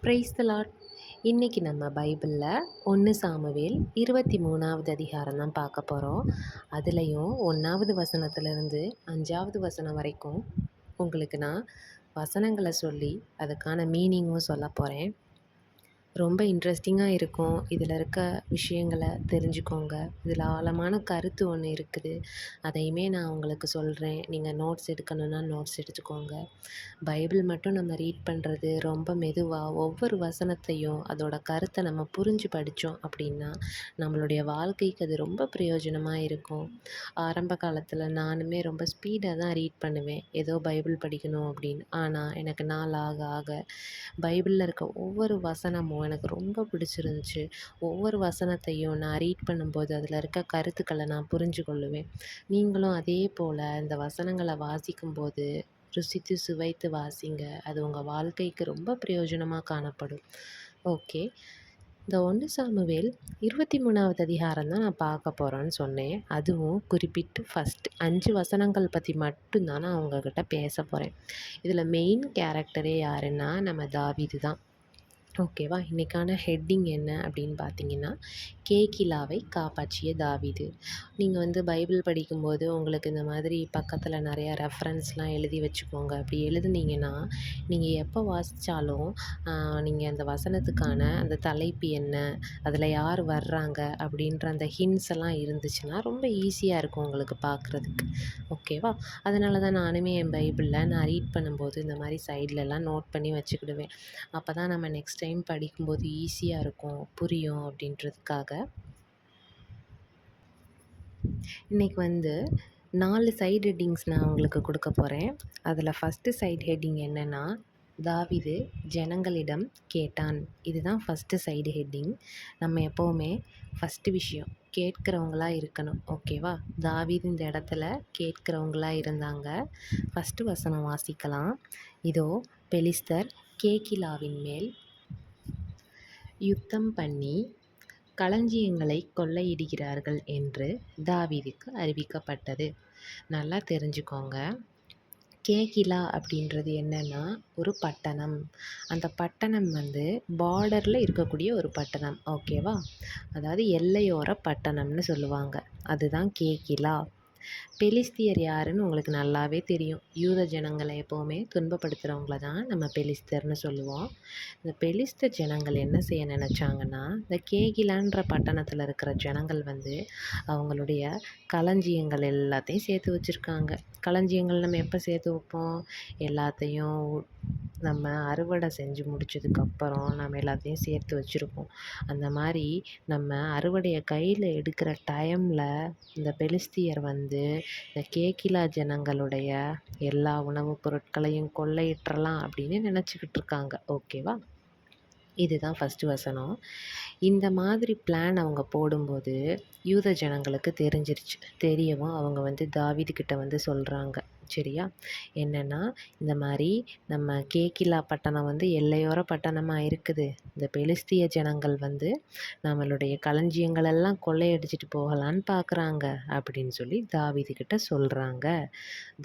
Praise the Lord. இன்னைக்கு நம்ம பைபிளில் 1 சாமுவேல் 23வது அதிகாரம் தான் பார்க்க போகிறோம். அதுலேயும் 1வது வசனத்துலேருந்து 5வது வசனம் வரைக்கும் உங்களுக்கு நான் வசனங்களை சொல்லி அதுக்கான மீனிங்கும் சொல்ல போகிறேன். ரொம்ப இன்ட்ரெஸ்டிங்காக இருக்கும். இதில் இருக்க விஷயங்களை தெரிஞ்சுக்கோங்க. இதில் ஆழமான கருத்து ஒன்று இருக்குது. அதையுமே நான் உங்களுக்கு சொல்கிறேன். நீங்கள் நோட்ஸ் எடுக்கணுன்னா நோட்ஸ் எடுத்துக்கோங்க. பைபிள் மட்டும் நம்ம ரீட் பண்ணுறது ரொம்ப மெதுவாக ஒவ்வொரு வசனத்தையும் அதோட கருத்தை நம்ம புரிஞ்சு படித்தோம் அப்படின்னா நம்மளுடைய வாழ்க்கைக்கு அது ரொம்ப பிரயோஜனமாக இருக்கும். ஆரம்ப காலத்தில் நானுமே ரொம்ப ஸ்பீடாக தான் ரீட் பண்ணுவேன், ஏதோ பைபிள் படிக்கணும் அப்படின்னு. ஆனால் எனக்கு நாள் ஆக ஆக பைபிளில் இருக்க ஒவ்வொரு வசனமும் எனக்கு ரொம்ப பிடிச்சிருந்துச்சு. ஒவ்வொரு வசனத்தையும் நான் ரீட் பண்ணும்போது அதில் இருக்க கருத்துக்களை நான் புரிஞ்சு கொள்ளுவேன். நீங்களும் அதே போல் இந்த வசனங்களை வாசிக்கும்போது ருசித்து சுவைத்து வாசிங்க. அது உங்கள் வாழ்க்கைக்கு ரொம்ப பிரயோஜனமாக காணப்படும். ஓகே, இந்த 1 சாமுவேல் 23வது அதிகாரம் தான் நான் பார்க்க போகிறேன்னு சொன்னேன். அதுவும் குறிப்பிட்டு ஃபஸ்ட்டு 5 வசனங்கள் பற்றி மட்டும்தான் நான் உங்ககிட்ட பேச போகிறேன். இதில் மெயின் கேரக்டரே யாருன்னா நம்ம தாவீது தான். ஓகேவா? இன்றைக்கான ஹெட்டிங் என்ன அப்படின்னு பார்த்தீங்கன்னா, கேகிலாவை காப்பாற்றிய தாவீது. நீங்கள் பைபிள் படிக்கும்போது உங்களுக்கு இந்த மாதிரி பக்கத்தில் நிறையா ரெஃபரன்ஸ்லாம் எழுதி வச்சுக்கோங்க. அப்படி எழுதுனீங்கன்னா நீங்கள் எப்போ வாசித்தாலும் நீங்கள் அந்த வசனத்துக்கான அந்த தலைப்பு என்ன, அதில் யார் வர்றாங்க அப்படின்ற அந்த ஹிண்ட்ஸ் எல்லாம் இருந்துச்சுன்னா ரொம்ப ஈஸியாக இருக்கும் உங்களுக்கு பார்க்குறதுக்கு. ஓகேவா? அதனால தான் நானுமே என் பைபிளில் நான் ரீட் பண்ணும்போது இந்த மாதிரி சைட்லலாம் நோட் பண்ணி வச்சுக்கிடுவேன். அப்போ தான் நம்ம நெக்ஸ்ட் டைம் படிக்கும்போது ஈஸியாக இருக்கும், புரியும் அப்படின்றதுக்காக. இன்றைக்கி 4 சைடு ஹெட்டிங்ஸ் நான் உங்களுக்கு கொடுக்க போகிறேன். அதில் ஃபஸ்ட்டு சைடு ஹெட்டிங் என்னென்னா, தாவீது ஜனங்களிடம் கேட்டான். இதுதான் ஃபஸ்ட்டு சைடு ஹெட்டிங். நம்ம எப்போவுமே ஃபஸ்ட்டு விஷயம் கேட்குறவங்களா இருக்கணும். ஓகேவா? தாவீது இந்த இடத்துல கேட்குறவங்களா இருந்தாங்க. ஃபஸ்ட்டு வசனம் வாசிக்கலாம். இதோ பெலிஸ்தர் கேகிலாவின் மேல் யுத்தம் பண்ணி களஞ்சியங்களை கொள்ளையிடுகிறார்கள் என்று தாவீதுக்கு அறிவிக்கப்பட்டது. நல்லா தெரிஞ்சுக்கோங்க. கேகிலா அப்படின்றது என்னன்னா ஒரு பட்டணம். அந்த பட்டணம் பார்டரில் இருக்கக்கூடிய ஒரு பட்டணம். ஓகேவா? அதாவது எல்லையோர பட்டணம்னு சொல்லுவாங்க. அதுதான் கேகிலா. பெலிஸ்தியர் யாருன்னு உங்களுக்கு நல்லாவே தெரியும். யூத ஜனங்களை எப்போவுமே துன்பப்படுத்துகிறவங்கள தான் நம்ம பெலிஸ்தர்னு சொல்லுவோம். இந்த பெலிஸ்தர் ஜனங்கள் என்ன செய்ய நினச்சாங்கன்னா, இந்த கேகிலான்ற பட்டணத்தில் இருக்கிற ஜனங்கள் அவங்களுடைய களஞ்சியங்கள் எல்லாத்தையும் சேர்த்து வச்சுருக்காங்க. களஞ்சியங்கள் நம்ம எப்போ சேர்த்து வைப்போம்? எல்லாத்தையும் நம்ம அறுவடை செஞ்சு முடிச்சதுக்கப்புறம் நம்ம எல்லாத்தையும் சேர்த்து வச்சுருப்போம். அந்த மாதிரி நம்ம அறுவடையை கையில் எடுக்கிற டைமில் இந்த பெலிஸ்தியர் இந்த கேகிலா ஜனங்களுடைய எல்லா உணவுப் பொருட்களையும் கொள்ளையிட்றலாம் அப்படின்னு நினச்சிக்கிட்டு இருக்காங்க. ஓகேவா? இதுதான் ஃபஸ்ட்டு வசனம். இந்த மாதிரி பிளான் அவங்க போடும்போது யூத ஜனங்களுக்கு தெரிஞ்சிருச்சு. தெரியவும் அவங்க தாவீதுக்கிட்ட சொல்கிறாங்க. சரியா? என்னென்னா, இந்த மாதிரி நம்ம கேகிலா பட்டணம் எல்லையோர பட்டணமாக இருக்குது. இந்த பெலிஸ்திய ஜனங்கள் நம்மளுடைய களஞ்சியங்களெல்லாம் கொள்ளையடிச்சிட்டு போகலான்னு பார்க்குறாங்க அப்படின்னு சொல்லி தாவீதுக்கிட்ட சொல்கிறாங்க.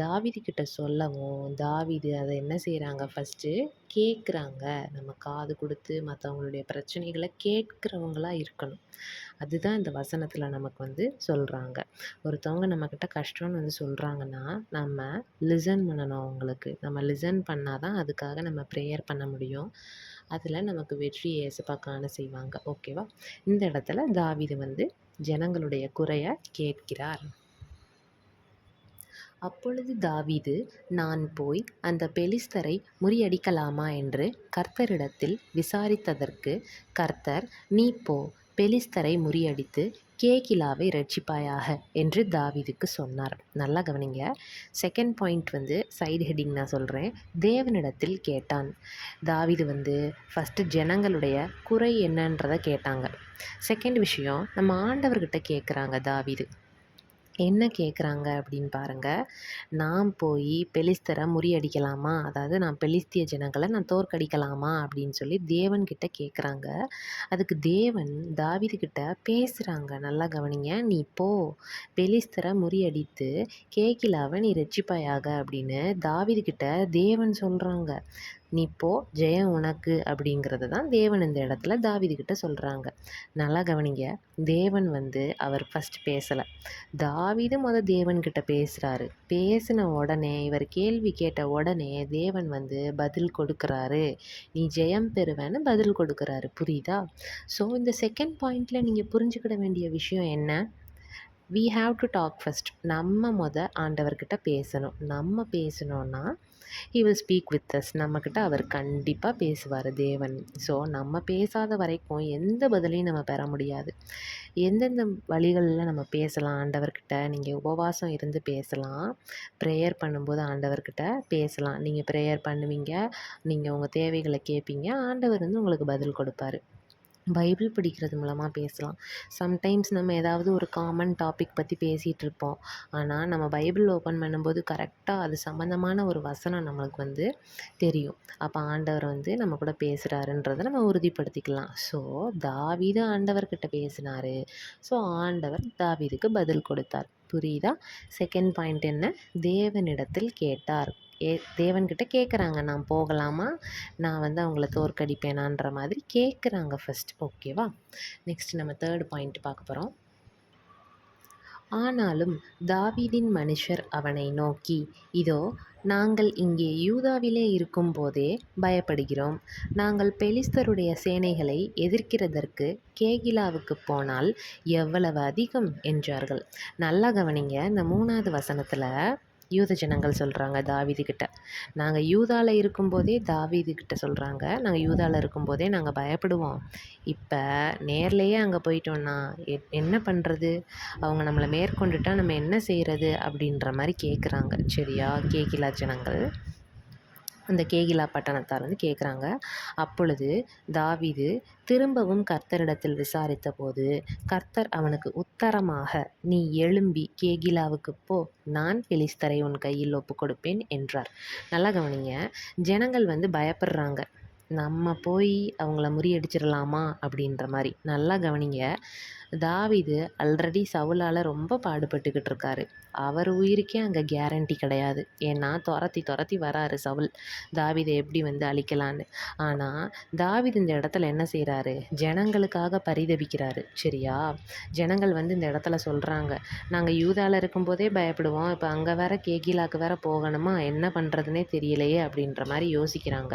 தாவீதுக்கிட்ட சொல்லவும் தாவீது அதை என்ன செய்கிறாங்க, ஃபஸ்ட்டு கேட்குறாங்க. நம்ம காது கொடுத்து மற்றவங்களுடைய பிரச்சனைகளை கேட்குறவங்களா இருக்கணும். அதுதான் இந்த வசனத்தில் நமக்கு சொல்கிறாங்க. ஒருத்தவங்க நம்மக்கிட்ட கஷ்டம்னு சொல்கிறாங்கன்னா நம்ம லிசன் பண்ணணும் அவங்களுக்கு. நம்ம லிசன் பண்ணால் தான் அதுக்காக நம்ம ப்ரேயர் பண்ண முடியும். அதில் நமக்கு வெற்றி ஏசப்பா காண செய்வாங்க. ஓகேவா? இந்த இடத்துல தாவீது ஜனங்களுடைய குறையை கேட்கிறார். அப்பொழுது தாவீது, நான் போய் அந்த பெலிஸ்தரை முறியடிக்கலாமா என்று கர்த்தரிடத்தில் விசாரித்ததற்கு கர்த்தர், நீ போ, பெலிஸ்தரை முறியடித்து கேகிலாவை இரட்சிப்பாயாக என்று தாவீதுக்கு சொன்னார். நல்லா கவனிங்க. செகண்ட் பாயிண்ட் சைடு ஹெட்டிங் நான் சொல்கிறேன். தேவனிடத்தில் கேட்டான். தாவீது ஃபஸ்ட்டு ஜனங்களுடைய குறை என்னன்றதை கேட்டாங்க. செகண்ட் விஷயம் நம்ம ஆண்டவர்கிட்ட கேட்குறாங்க. தாவீது என்ன கேட்குறாங்க அப்படின்னு பாருங்கள். நான் போய் பெலிஸ்தரை முறியடிக்கலாமா, அதாவது நான் பெலிஸ்திய ஜனங்களை நான் தோற்கடிக்கலாமா அப்படின்னு சொல்லி தேவன்கிட்ட கேட்குறாங்க. அதுக்கு தேவன் தாவீதுக்கிட்ட பேசுகிறாங்க. நல்லா கவனிங்க. நீ போ, பெலிஸ்தரை முறியடித்து கேகிலாவை நீ இரட்சிப்பாயாக அப்படின்னு தாவீதுக்கிட்ட தேவன் சொல்கிறாங்க. நீ போ, ஜெயம் உனக்கு அப்படிங்கிறத தான் தேவன் இந்த இடத்துல தாவீதுகிட்ட சொல்கிறாங்க. நல்லா கவனிங்க, தேவன் வந்து அவர் ஃபஸ்ட் பேசலை. தாவீது தேவன்கிட்ட பேசுகிறாரு. பேசின உடனே இவர் கேள்வி கேட்ட உடனே தேவன் வந்து பதில் கொடுக்குறாரு. நீ ஜெயம் பெறுவேன்னு பதில் கொடுக்குறாரு. புரியுதா? ஸோ இந்த செகண்ட் பாயிண்டில் நீங்கள் புரிஞ்சுக்கிட வேண்டிய விஷயம் என்ன? We have to talk first. நம்ம ஆண்டவர்கிட்ட பேசணும். நம்ம பேசணுன்னா he will speak with us. நம்மக்கிட்ட அவர் கண்டிப்பாக பேசுவார் தேவன். ஸோ நம்ம பேசாத வரைக்கும் எந்த பதிலையும் நம்ம பெற முடியாது. எந்தெந்த வழிகளில் நம்ம பேசலாம் ஆண்டவர்கிட்ட? நீங்கள் உபவாசம் இருந்து பேசலாம். ப்ரேயர் பண்ணும்போது ஆண்டவர்கிட்ட பேசலாம். நீங்கள் ப்ரேயர் பண்ணுவீங்க, நீங்கள் உங்கள் தேவைகளை கேட்பீங்க, ஆண்டவர் வந்து உங்களுக்கு பதில் கொடுப்பாரு. பைபிள் படிக்கிறது மூலமாக பேசலாம். சம்டைம்ஸ் நம்ம ஏதாவது ஒரு காமன் டாபிக் பற்றி பேசிகிட்ருப்போம். ஆனால் நம்ம பைபிள் ஓப்பன் பண்ணும்போது கரெக்டாக அது சம்மந்தமான ஒரு வசனம் நம்மளுக்கு வந்து தெரியும். அப்போ ஆண்டவர் வந்து நம்ம கூட பேசுகிறாருன்றதை நம்ம உறுதிப்படுத்திக்கலாம். ஸோ தாவீது ஆண்டவர்கிட்ட பேசினார். ஸோ ஆண்டவர் தாவீதுக்கு பதில் கொடுத்தார். புரியுதா? செகண்ட் பாயிண்ட் என்ன? தேவனிடத்தில் கேட்டார். தேவன்கிட்ட கேட்குறாங்க, நான் போகலாமா, நான் வந்து அவங்கள தோற்கடிப்பேனான்ற மாதிரி கேட்குறாங்க ஃபஸ்ட். ஓகேவா? நெக்ஸ்ட் நம்ம தேர்ட் பாயிண்ட் பார்க்க போகிறோம். ஆனாலும் தாவீதின் மனுஷர் அவனை நோக்கி, இதோ நாங்கள் இங்கே யூதாவிலே இருக்கும்போதே பயப்படுகிறோம். நாங்கள் பெலிஸ்தருடைய சேனைகளை எதிர்க்கிறதற்கு கேகிலாவுக்கு போனால் எவ்வளவு அதிகம் என்றார்கள். நல்லா கவனிங்க, இந்த 3வது வசனத்தில் யூத ஜனங்கள் சொல்கிறாங்க தாவீதுகிட்ட. நாங்கள் யூதாவில் இருக்கும்போதே தாவீதுகிட்ட சொல்கிறாங்க, நாங்கள் யூதாவில் இருக்கும்போதே நாங்கள் பயப்படுவோம். இப்போ நேர்லேயே அங்கே போயிட்டோன்னா என்ன பண்ணுறது? அவங்க நம்மளை மேற்கொண்டுட்டா நம்ம என்ன செய்கிறது? அப்படின்ற மாதிரி கேட்குறாங்க. சரியா? கேகிலா ஜனங்கள் அந்த கேகிலா பட்டணத்தார் வந்து கேட்குறாங்க. அப்பொழுது தாவீது திரும்பவும் கர்த்தரிடத்தில் விசாரித்த போது கர்த்தர் அவனுக்கு உத்தரமாக, நீ எழும்பி கேகிலாவுக்கு போ, நான் பெலிஸ்தரை உன் கையில் ஒப்பு கொடுப்பேன் என்றார். நல்லா கவனிங்க, ஜனங்கள் வந்து பயப்படுறாங்க. நம்ம போய் அவங்கள முறியடிச்சிடலாமா அப்படின்ற மாதிரி. நல்லா கவனிங்க, தாவீது ஆல்ரெடி சவுலால் ரொம்ப பாடுபட்டுக்கிட்டு இருக்காரு. அவர் உயிருக்கே அங்கே கேரண்டி கிடையாது. ஏன்னா துரத்தி வராரு சவுல், தாவீதை எப்படி வந்து அழிக்கலான்னு. ஆனால் தாவீது இந்த இடத்துல என்ன செய்கிறாரு? ஜனங்களுக்காக பரிதபிக்கிறாரு. சரியா? ஜனங்கள் வந்து இந்த இடத்துல சொல்கிறாங்க, நாங்கள் யூதாவில் இருக்கும்போதே பயப்படுவோம், இப்போ அங்கே வேற கேகிலாக்கு வேற போகணுமா, என்ன பண்ணுறதுனே தெரியலையே அப்படின்ற மாதிரி யோசிக்கிறாங்க.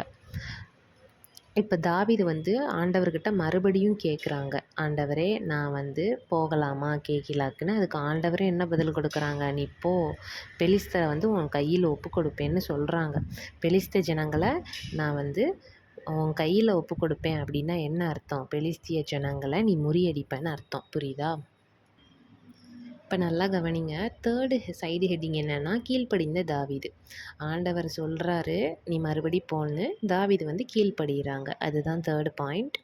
இப்போ தாவீது வந்து ஆண்டவர்கிட்ட மறுபடியும் கேட்குறாங்க, ஆண்டவரே நான் வந்து போகலாமா கேகிலாக்குன்னு. அதுக்கு ஆண்டவரே என்ன பதில் கொடுக்குறாங்க? நீ போ, பெலிஸ்தரை வந்து உன் கையில் ஒப்பு கொடுப்பேன்னு சொல்கிறாங்க. பெலிஸ்த ஜனங்களை நான் வந்து உன் கையில் ஒப்பு கொடுப்பேன் அப்படின்னா என்ன அர்த்தம்? பெலிஸ்திய ஜனங்களை நீ முறியடிப்பேன்னு அர்த்தம். புரியுதா? இப்போ நல்லா கவனிங்க, தேர்டு சைடு ஹெட்டிங் என்னென்னா கீழ்ப்படிந்த தாவீது. ஆண்டவர் சொல்கிறாரு நீ மறுபடி போன்னு, தாவீது வந்து கீழ்ப்படுகிறாங்க. அதுதான் third point.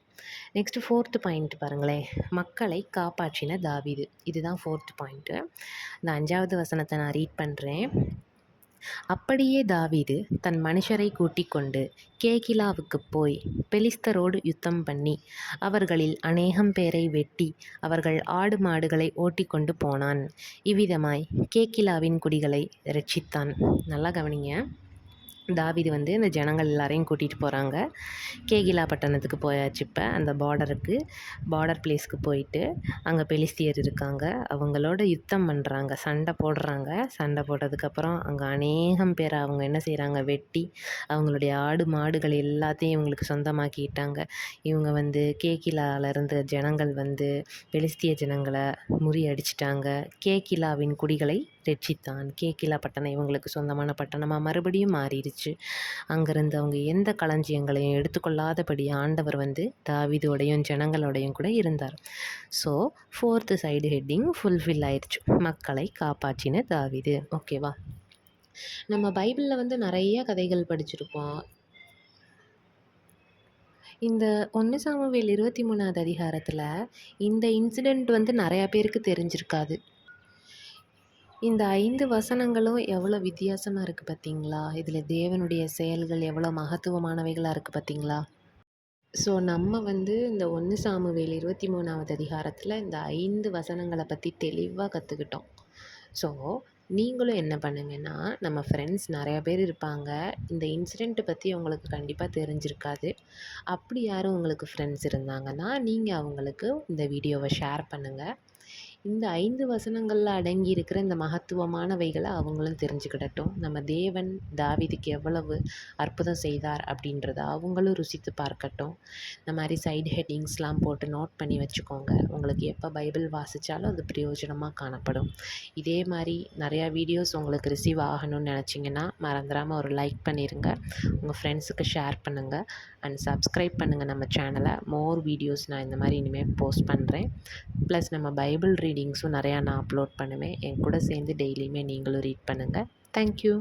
Next fourth point பாருங்களேன், மக்களை காப்பாற்றின தாவீது. இதுதான் ஃபோர்த்து பாயிண்ட்டு. இந்த 5வது வசனத்தை நான் ரீட் பண்ணுறேன். அப்படியே தாவீது தன் மனுஷரை கூட்டிக் கொண்டு கேகிலாவுக்குப் போய் பெலிஸ்தரோடு யுத்தம் பண்ணி அவர்களில் அநேகம் பேரை வெட்டி அவர்கள் ஆடு மாடுகளை ஓட்டிக்கொண்டு போனான். இவ்விதமாய் கேகிலாவின் குடிகளை இரட்சித்தான். நல்லா கவனிங்க, தாவீது வந்து இந்த ஜனங்கள் எல்லாரையும் கூட்டிகிட்டு போகிறாங்க. கேகிலா பட்டணத்துக்கு போயாச்சு. இப்போ அந்த பார்டர் பிளேஸ்க்கு போயிட்டு அங்கே பெலிஸ்தியர் இருக்காங்க, அவங்களோட யுத்தம் பண்ணுறாங்க, சண்டை போடுறாங்க. சண்டை போட்டதுக்கப்புறம் அங்கே அநேகம் பேரை அவங்க என்ன செய்கிறாங்க? வெட்டி அவங்களுடைய ஆடு மாடுகள் எல்லாத்தையும் இவங்களுக்கு சொந்தமாக்கிட்டாங்க. இவங்க வந்து கேகிலாவில் இருந்த ஜனங்கள் வந்து பெலிஸ்திய ஜனங்களை முறியடிச்சிட்டாங்க. கேகிலாவின் குடிகளை ரட்சித்தான். கேகிலா பட்டணம் இவங்களுக்கு சொந்தமான பட்டணமாக மறுபடியும் மாறிடுச்சு. அங்கேருந்து அவங்க எந்த களஞ்சியங்களையும் எடுத்துக்கொள்ளாதபடி ஆண்டவர் வந்து தாவீதோடையும் ஜனங்களோடையும் கூட இருந்தார். So fourth side heading fulfil ஆயிடுச்சு, மக்களை காப்பாற்றின தாவீது. ஓகேவா? நம்ம பைபிளில் வந்து நிறைய கதைகள் படிச்சிருப்போம். இந்த 1 சாமுவேல் 23வது அதிகாரத்தில் இந்த இன்சிடெண்ட் வந்து நிறையா பேருக்கு தெரிஞ்சிருக்காது. இந்த 5 வசனங்களும் எவ்வளோ வித்தியாசமாக இருக்குது பார்த்தீங்களா? இதில் தேவனுடைய செயல்கள் எவ்வளோ மகத்துவமானவைகளாக இருக்குது பார்த்தீங்களா? ஸோ நம்ம வந்து இந்த 1 சாமுவேல் 23வது அதிகாரத்தில் இந்த 5 வசனங்களை பற்றி தெளிவாக கற்றுக்கிட்டோம். ஸோ நீங்களும் என்ன பண்ணுங்கன்னா, நம்ம ஃப்ரெண்ட்ஸ் நெறையா பேர் இருப்பாங்க. இந்த இன்சிடென்ட்ட பத்தி உங்களுக்கு கண்டிப்பா தெரிஞ்சிருக்காது. அப்படி யாரும் உங்களுக்கு ஃப்ரெண்ட்ஸ் இருந்தாங்கன்னா, நீங்க அவங்களுக்கு இந்த வீடியோவ ஷேர் பண்ணுங்க. இந்த 5 வசனங்கள்ல அடங்கியிருக்கிற இந்த மகத்துவமானவைகள அவங்களும் தெரிஞ்சுக்கிடட்டும். நம்ம தேவன் தாவீதுக்கு எவ்வளவு அற்புதம் செய்தார் அப்படின்றத அவங்களும் ருசித்து பார்க்கட்டும். இந்த மாரி சைடு ஹெட்டிங்ஸ்லாம் போட்டு நோட் பண்ணி வச்சுக்கோங்க. உங்களுக்கு எப்போ பைபிள் வாசிச்சாலும் அது பிரயோஜனமா காணப்படும். இதே மாரி நெறையா வீடியோஸ் உங்களுக்கு ரிசீவ் ஆகணும்னு நெனச்சிங்கன்னா, மறந்துராம ஒரு லைக் பண்ணிருங்க. உங்க ஃப்ரெண்ட்ஸுக்கு ஷேர் பண்ணுங்க. அண்ட் சப்ஸ்கிரைப் பண்ணுங்க நம்ம சேனல. மோர் வீடியோஸ் நான் இந்த மாரி இனிமே போஸ்ட் பண்றேன். ப்ளஸ் நம்ம பைபிள் ரீடிங்ஸும் நெறையா நான் அப்லோட் பண்ணுவேன். என் கூட சேர்ந்து டெய்லியுமே நீங்களும் ரீட் பண்ணுங்க. Thank you.